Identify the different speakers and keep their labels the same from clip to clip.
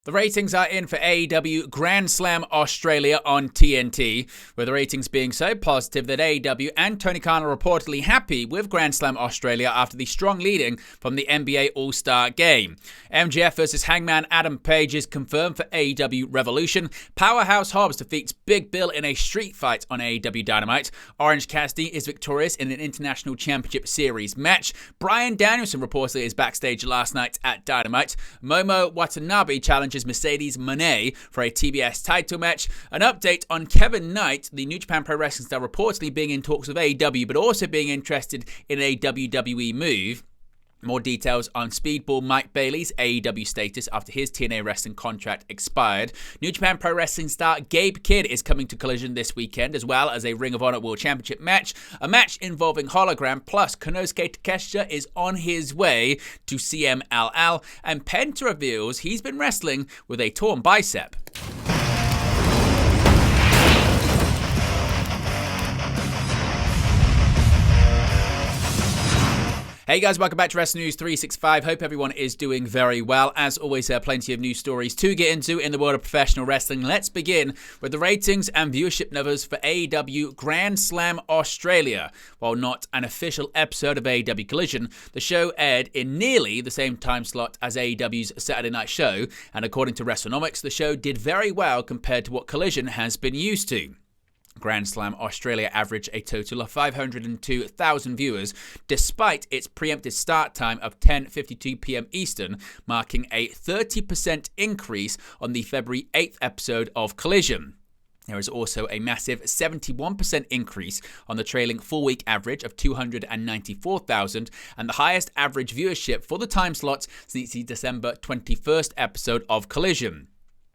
Speaker 1: The ratings are in for AEW Grand Slam Australia on TNT, with the ratings being so positive that AEW and Tony Khan are reportedly happy with Grand Slam Australia after the strong leading from the NBA All-Star Game. MJF versus Hangman Adam Page is confirmed for AEW Revolution. Powerhouse Hobbs defeats Big Bill in a street fight on AEW Dynamite. Orange Cassidy is victorious in an International Championship Series match. Bryan Danielson reportedly is backstage last night at Dynamite. Momo Watanabe challenges Mercedes Moné for a TBS title match. An update on Kevin Knight, the New Japan Pro Wrestling star, reportedly being in talks with AEW but also being interested in a WWE move. More details on Speedball Mike Bailey's AEW status after his TNA Wrestling contract expired. New Japan Pro Wrestling star Gabe Kidd is coming to Collision this weekend, as well as a Ring of Honor World Championship match. A match involving Hologram, plus Konosuke Takeshita is on his way to CMLL. And Penta reveals he's been wrestling with a torn bicep. Hey guys, welcome back to Wrestling News 365. Hope everyone is doing very well. As always, there are plenty of news stories to get into in the world of professional wrestling. Let's begin with the ratings and viewership numbers for AEW Grand Slam Australia. While not an official episode of AEW Collision, the show aired in nearly the same time slot as AEW's Saturday night show, and according to WrestleNomics, the show did very well compared to what Collision has been used to. Grand Slam Australia averaged a total of 502,000 viewers, despite its preemptive start time of 10:52 p.m. Eastern, marking a 30% increase on the February 8th episode of Collision. There is also a massive 71% increase on the trailing 4-week average of 294,000 and the highest average viewership for the time slot since the December 21st episode of Collision.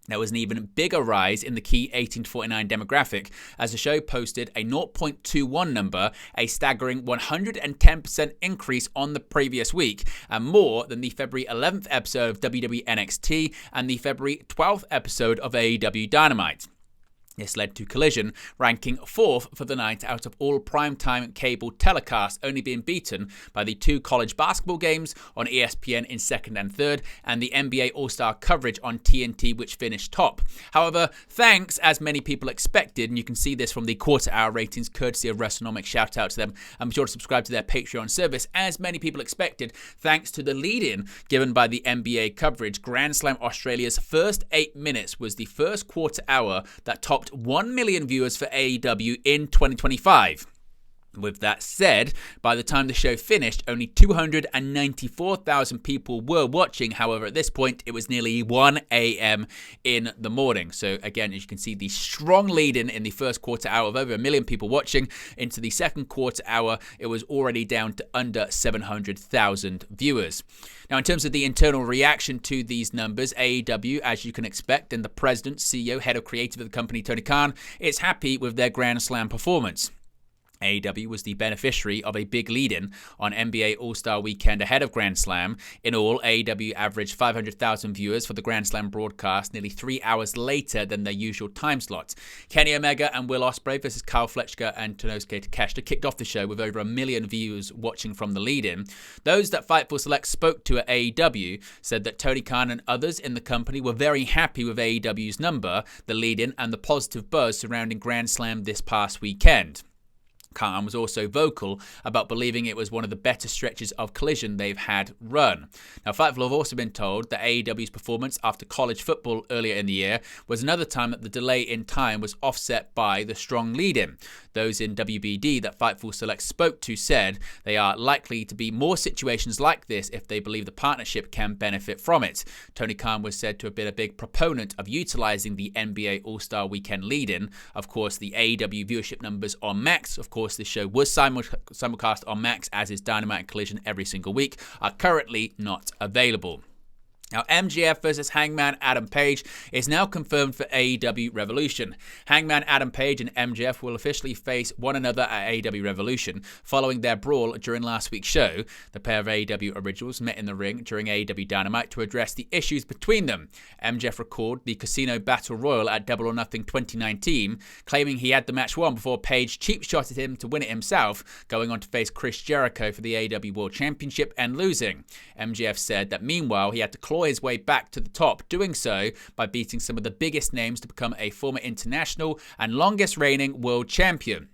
Speaker 1: There was an even bigger rise in the key 18 to 49 demographic, as the show posted a 0.21 number, a staggering 110% increase on the previous week, and more than the February 11th episode of WWE NXT and the February 12th episode of AEW Dynamite. This led to Collision ranking 4th for the night out of all primetime cable telecasts, only being beaten by the 2 college basketball games on ESPN in 2nd and 3rd, and the NBA All-Star coverage on TNT, which finished top. However, thanks, as many people expected, and you can see this from the quarter-hour ratings, courtesy of WrestleNomics, shout out to them, and be sure to subscribe to their Patreon service, as many people expected, thanks to the lead-in given by the NBA coverage. Grand Slam Australia's first 8 minutes was the first quarter hour that topped 1 million viewers for AEW in 2025. With that said, by the time the show finished, only 294,000 people were watching. However, at this point, it was nearly 1 a.m. in the morning. So again, as you can see, the strong lead-in the first quarter hour of over 1 million people watching. Into the second quarter hour, it was already down to under 700,000 viewers. Now, in terms of the internal reaction to these numbers, AEW, as you can expect, and the president, CEO, head of creative of the company, Tony Khan, is happy with their Grand Slam performance. AEW was the beneficiary of a big lead-in on NBA All-Star Weekend ahead of Grand Slam. In all, AEW averaged 500,000 viewers for the Grand Slam broadcast nearly 3 hours later than their usual time slot. Kenny Omega and Will Ospreay versus Kyle Fletcher and Konosuke Takeshita kicked off the show with over 1 million viewers watching from the lead-in. Those that Fightful Select spoke to at AEW said that Tony Khan and others in the company were very happy with AEW's number, the lead-in, and the positive buzz surrounding Grand Slam this past weekend. Khan was also vocal about believing it was one of the better stretches of Collision they've had run. Now, Fightful have also been told that AEW's performance after college football earlier in the year was another time that the delay in time was offset by the strong lead-in. Those in WBD that Fightful Select spoke to said they are likely to be more situations like this if they believe the partnership can benefit from it. Tony Khan was said to have been a big proponent of utilizing the NBA All-Star Weekend lead-in. Of course, the AEW viewership numbers on Max, of course, this show was simulcast on Max, as is Dynamite and Collision every single week, are currently not available. Now, MJF versus Hangman Adam Page is now confirmed for AEW Revolution. Hangman Adam Page and MJF will officially face one another at AEW Revolution following their brawl during last week's show. The pair of AEW originals met in the ring during AEW Dynamite to address the issues between them. MJF recalled the Casino Battle Royal at Double or Nothing 2019, claiming he had the match won before Page cheap-shotted him to win it himself, going on to face Chris Jericho for the AEW World Championship and losing. MJF said that meanwhile he had to claw claw his way back to the top, doing so by beating some of the biggest names to become a former international and longest reigning world champion.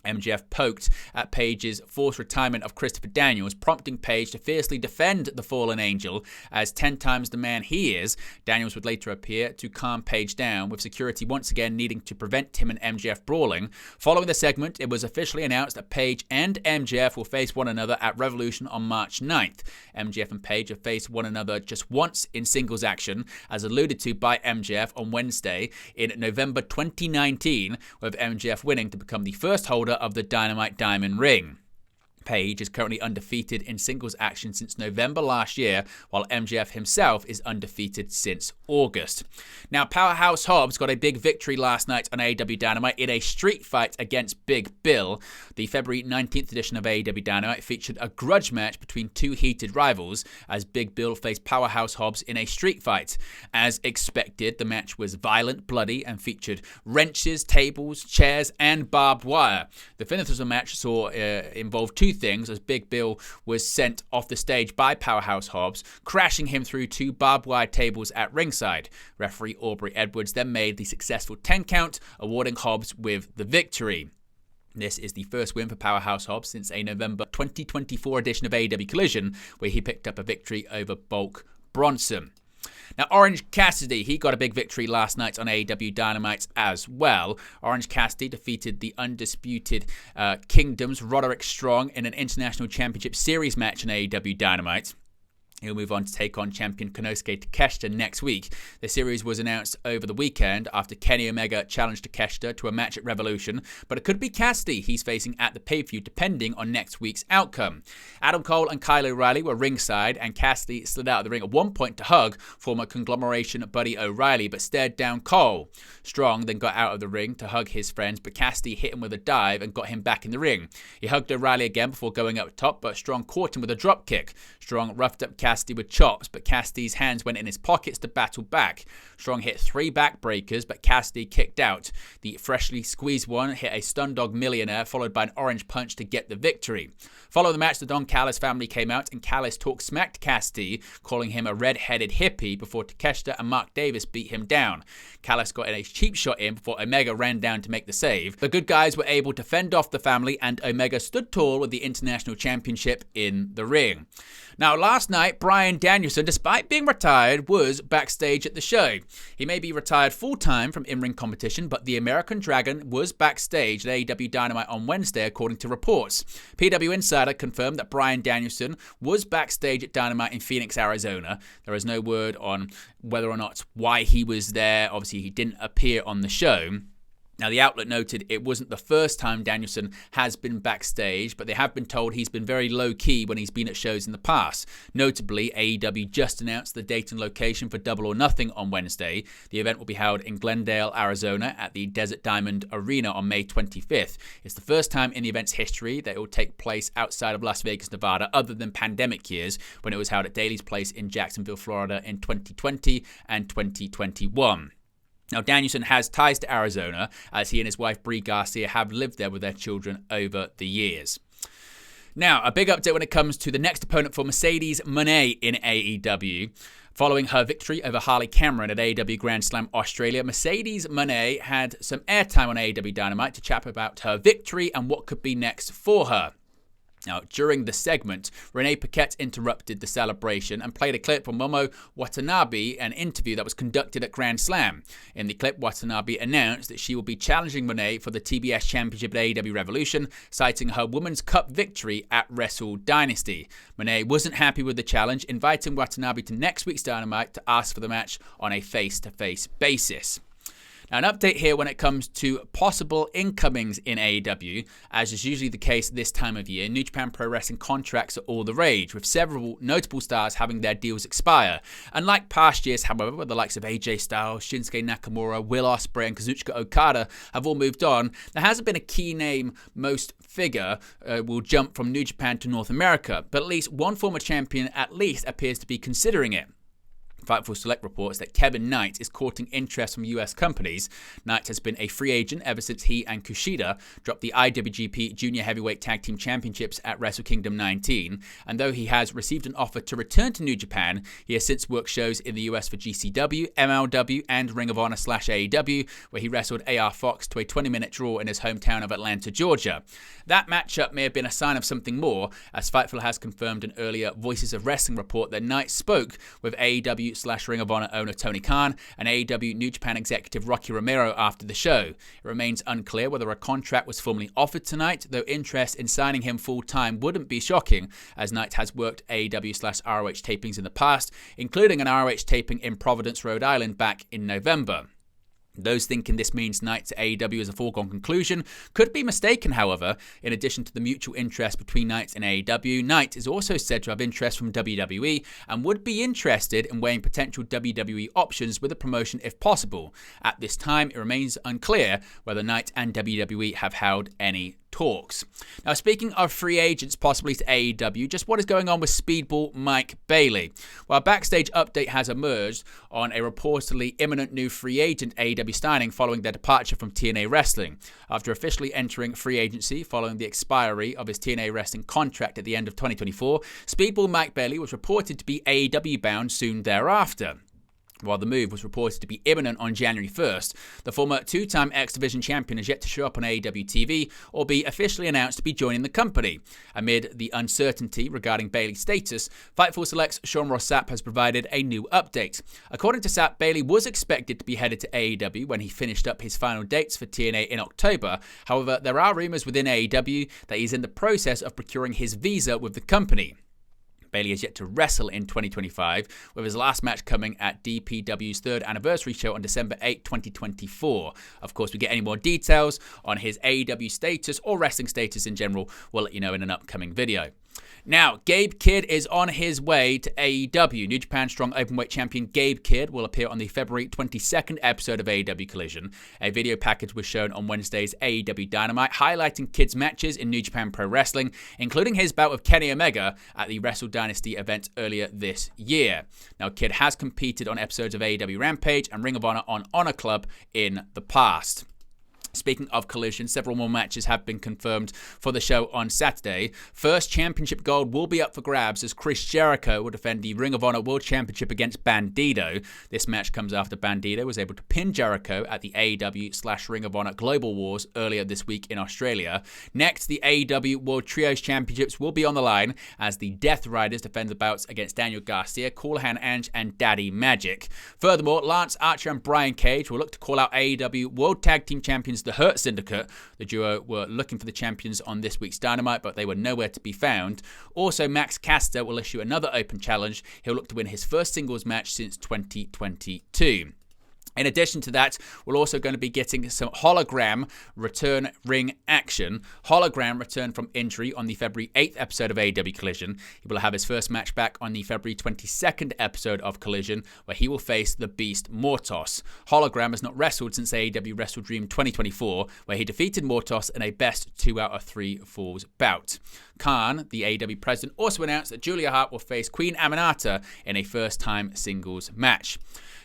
Speaker 1: MJF poked at Page's forced retirement of Christopher Daniels, prompting Page to fiercely defend the fallen angel. As 10 times the man he is, Daniels would later appear to calm Page down, with security once again needing to prevent him and MJF brawling. Following the segment, it was officially announced that Page and MJF will face one another at Revolution on March 9th. MJF and Page have faced one another just once in singles action, as alluded to by MJF on Wednesday in November 2019, with MJF winning to become the first holder of the Dynamite Diamond Ring. Page is currently undefeated in singles action since November last year, while MJF himself is undefeated since August. Now, Powerhouse Hobbs got a big victory last night on AEW Dynamite in a street fight against Big Bill. The February 19th edition of AEW Dynamite featured a grudge match between two heated rivals, as Big Bill faced Powerhouse Hobbs in a street fight. As expected, the match was violent, bloody, and featured wrenches, tables, chairs, and barbed wire. The finish of the match involved two things, as Big Bill was sent off the stage by Powerhouse Hobbs, crashing him through two barbed wire tables at ringside. Referee Aubrey Edwards then made the successful 10 count, awarding Hobbs with the victory. This is the first win for Powerhouse Hobbs since a November 2024 edition of AEW Collision, where he picked up a victory over Bulk Bronson. Now, Orange Cassidy, he got a big victory last night on AEW Dynamite as well. Orange Cassidy defeated the undisputed Kingdom's Roderick Strong in an International Championship Series match on AEW Dynamite. He'll move on to take on champion Konosuke Takeshita next week. The series was announced over the weekend after Kenny Omega challenged Takeshita to a match at Revolution, but it could be Cassidy he's facing at the pay-per-view depending on next week's outcome. Adam Cole and Kyle O'Reilly were ringside, and Cassidy slid out of the ring at one point to hug former conglomeration buddy O'Reilly, but stared down Cole. Strong then got out of the ring to hug his friends, but Cassidy hit him with a dive and got him back in the ring. He hugged O'Reilly again before going up top, but Strong caught him with a drop kick. Strong roughed up Cassidy with chops, but Cassidy's hands went in his pockets to battle back. Strong hit 3 backbreakers, but Cassidy kicked out. The freshly squeezed one hit a Stun Dog Millionaire, followed by an orange punch to get the victory. Following the match, the Don Callis family came out, and Callis talked smack to Cassidy, calling him a red-headed hippie, before Takeshita and Mark Davis beat him down. Callis got a cheap shot in before Omega ran down to make the save. The good guys were able to fend off the family, and Omega stood tall with the International Championship in the ring. Now, last night, Bryan Danielson, despite being retired, was backstage at the show. He may be retired full-time from in-ring competition, but the American Dragon was backstage at AEW Dynamite on Wednesday, according to reports. PW Insider confirmed that Bryan Danielson was backstage at Dynamite in Phoenix, Arizona. There is no word on whether or not why he was there. Obviously, he didn't appear on the show. Now, the outlet noted it wasn't the first time Danielson has been backstage, but they have been told he's been very low-key when he's been at shows in the past. Notably, AEW just announced the date and location for Double or Nothing on Wednesday. The event will be held in Glendale, Arizona at the Desert Diamond Arena on May 25th. It's the first time in the event's history that it will take place outside of Las Vegas, Nevada, other than pandemic years, when it was held at Daly's Place in Jacksonville, Florida in 2020 and 2021. Now, Danielson has ties to Arizona, as he and his wife Brie Garcia have lived there with their children over the years. Now, a big update when it comes to the next opponent for Mercedes Moné in AEW. Following her victory over Harley Cameron at AEW Grand Slam Australia, Mercedes Moné had some airtime on AEW Dynamite to chat about her victory and what could be next for her. Now, during the segment, Renee Paquette interrupted the celebration and played a clip from Momo Watanabe, an interview that was conducted at Grand Slam. In the clip, Watanabe announced that she will be challenging Moné for the TBS Championship at AEW Revolution, citing her Women's Cup victory at Wrestle Dynasty. Moné wasn't happy with the challenge, inviting Watanabe to next week's Dynamite to ask for the match on a face-to-face basis. Now, an update here when it comes to possible incomings in AEW. As is usually the case this time of year, New Japan Pro Wrestling contracts are all the rage, with several notable stars having their deals expire. Unlike past years, however, where the likes of AJ Styles, Shinsuke Nakamura, Will Ospreay, and Kazuchika Okada have all moved on, there hasn't been a key name most figure will jump from New Japan to North America, but at least one former champion at least appears to be considering it. Fightful Select reports that Kevin Knight is courting interest from US companies. Knight has been a free agent ever since he and Kushida dropped the IWGP Junior Heavyweight Tag Team Championships at Wrestle Kingdom 19. And though he has received an offer to return to New Japan, he has since worked shows in the US for GCW, MLW, and Ring of Honor / AEW, where he wrestled AR Fox to a 20-minute draw in his hometown of Atlanta, Georgia. That matchup may have been a sign of something more, as Fightful has confirmed an earlier Voices of Wrestling report that Knight spoke with AEW / Ring of Honor owner Tony Khan and AEW New Japan executive Rocky Romero after the show. It remains unclear whether a contract was formally offered tonight, though interest in signing him full-time wouldn't be shocking, as Knight has worked AEW / ROH tapings in the past, including an ROH taping in Providence, Rhode Island back in November. Those thinking this means Knight to AEW is a foregone conclusion could be mistaken, however. In addition to the mutual interest between Knight and AEW, Knight is also said to have interest from WWE and would be interested in weighing potential WWE options with the promotion if possible. At this time, it remains unclear whether Knight and WWE have held any talks. Now, speaking of free agents possibly to AEW, just what is going on with Speedball Mike Bailey? Well, a backstage update has emerged on a reportedly imminent new free agent AEW signing following their departure from TNA Wrestling. After officially entering free agency following the expiry of his TNA Wrestling contract at the end of 2024, Speedball Mike Bailey was reported to be AEW bound soon thereafter. While the move was reported to be imminent on January 1st, the former two-time X Division champion is yet to show up on AEW TV or be officially announced to be joining the company. Amid the uncertainty regarding Bailey's status, Fightful Select's Sean Ross Sapp has provided a new update. According to Sapp, Bailey was expected to be headed to AEW when he finished up his final dates for TNA in October. However, there are rumors within AEW that he's in the process of procuring his visa with the company. Bailey is yet to wrestle in 2025, with his last match coming at DPW's third anniversary show on December 8, 2024. Of course, we get any more details on his AEW status or wrestling status in general, we'll let you know in an upcoming video. Now, Gabe Kidd is on his way to AEW. New Japan Strong Openweight Champion Gabe Kidd will appear on the February 22nd episode of AEW Collision. A video package was shown on Wednesday's AEW Dynamite, highlighting Kidd's matches in New Japan Pro Wrestling, including his bout with Kenny Omega at the Wrestle Dynasty event earlier this year. Now, Kidd has competed on episodes of AEW Rampage and Ring of Honor on Honor Club in the past. Speaking of Collision, several more matches have been confirmed for the show on Saturday. First, championship gold will be up for grabs as Chris Jericho will defend the Ring of Honor World Championship against Bandito. This match comes after Bandito was able to pin Jericho at the AEW / Ring of Honor Global Wars earlier this week in Australia. Next, the AEW World Trios Championships will be on the line as the Death Riders defend the bouts against Daniel Garcia, Callahan Ange, and Daddy Magic. Furthermore, Lance Archer and Brian Cage will look to call out AEW World Tag Team Champions the Hurt Syndicate. The duo were looking for the champions on this week's Dynamite, but they were nowhere to be found. Also, Max Caster will issue another open challenge. He'll look to win his first singles match since 2022. In addition to that, we're also going to be getting some Hologram return ring action. Hologram returned from injury on the February 8th episode of AEW Collision. He will have his first match back on the February 22nd episode of Collision, where he will face the Beast Mortos. Hologram has not wrestled since AEW Wrestle Dream 2024, where he defeated Mortos in a best 2 out of 3 falls bout. Khan, the AEW president, also announced that Julia Hart will face Queen Aminata in a first-time singles match.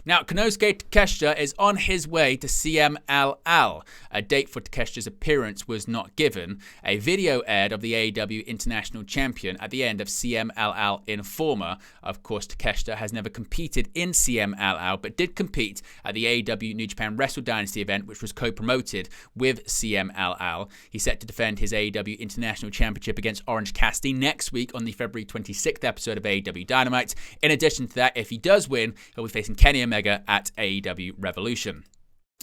Speaker 1: Now, Konosuke Takeshita is on his way to CMLL. A date for Takeshita's appearance was not given. A video aired of the AEW International Champion at the end of CMLL Informer. Of course, Takeshita has never competed in CMLL, but did compete at the AEW New Japan Wrestle Dynasty event, which was co-promoted with CMLL. He's set to defend his AEW International Championship against Orange Cassidy next week on the February 26th episode of AEW Dynamite. In addition to that, if he does win, he'll be facing Kenny Omega at AEW Revolution.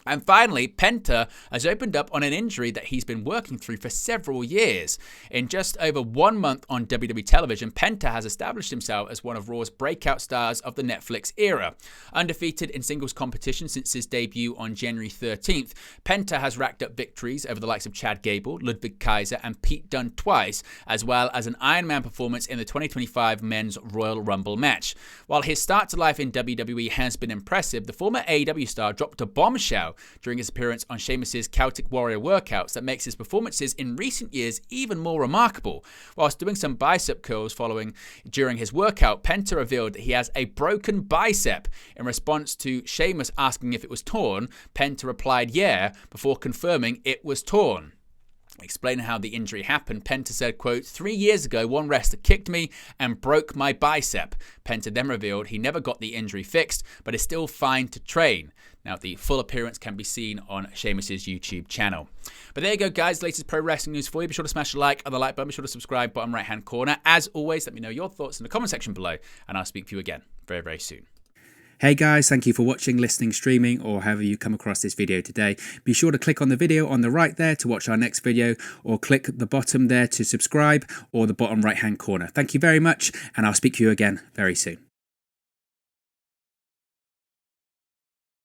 Speaker 1: And finally, Penta has opened up on an injury that he's been working through for several years. In just over 1 month on WWE television, Penta has established himself as one of Raw's breakout stars of the Netflix era. Undefeated in singles competition since his debut on January 13th, Penta has racked up victories over the likes of Chad Gable, Ludwig Kaiser, and Pete Dunne twice, as well as an Iron Man performance in the 2025 Men's Royal Rumble match. While his start to life in WWE has been impressive, the former AEW star dropped a bombshell now during his appearance on Sheamus's Celtic Warrior workouts that makes his performances in recent years even more remarkable. Whilst doing some bicep curls during his workout, Penta revealed that he has a broken bicep. In response to Sheamus asking if it was torn, Penta replied, "Yeah," before confirming it was torn. Explaining how the injury happened, Penta said, quote, "3 years ago, one wrestler kicked me and broke my bicep." Penta then revealed he never got the injury fixed, but is still fine to train. Now, the full appearance can be seen on Sheamus's YouTube channel. But there you go, guys. Latest pro wrestling news for you. Be sure to smash a like on the like button. Be sure to subscribe, bottom right-hand corner. As always, let me know your thoughts in the comment section below, and I'll speak to you again very, very soon.
Speaker 2: Hey guys, thank you for watching, listening, streaming, or however you come across this video today. Be sure to click on the video on the right there to watch our next video, or click the bottom there to subscribe, or the bottom right hand corner. Thank you very much, and I'll speak to you again very soon.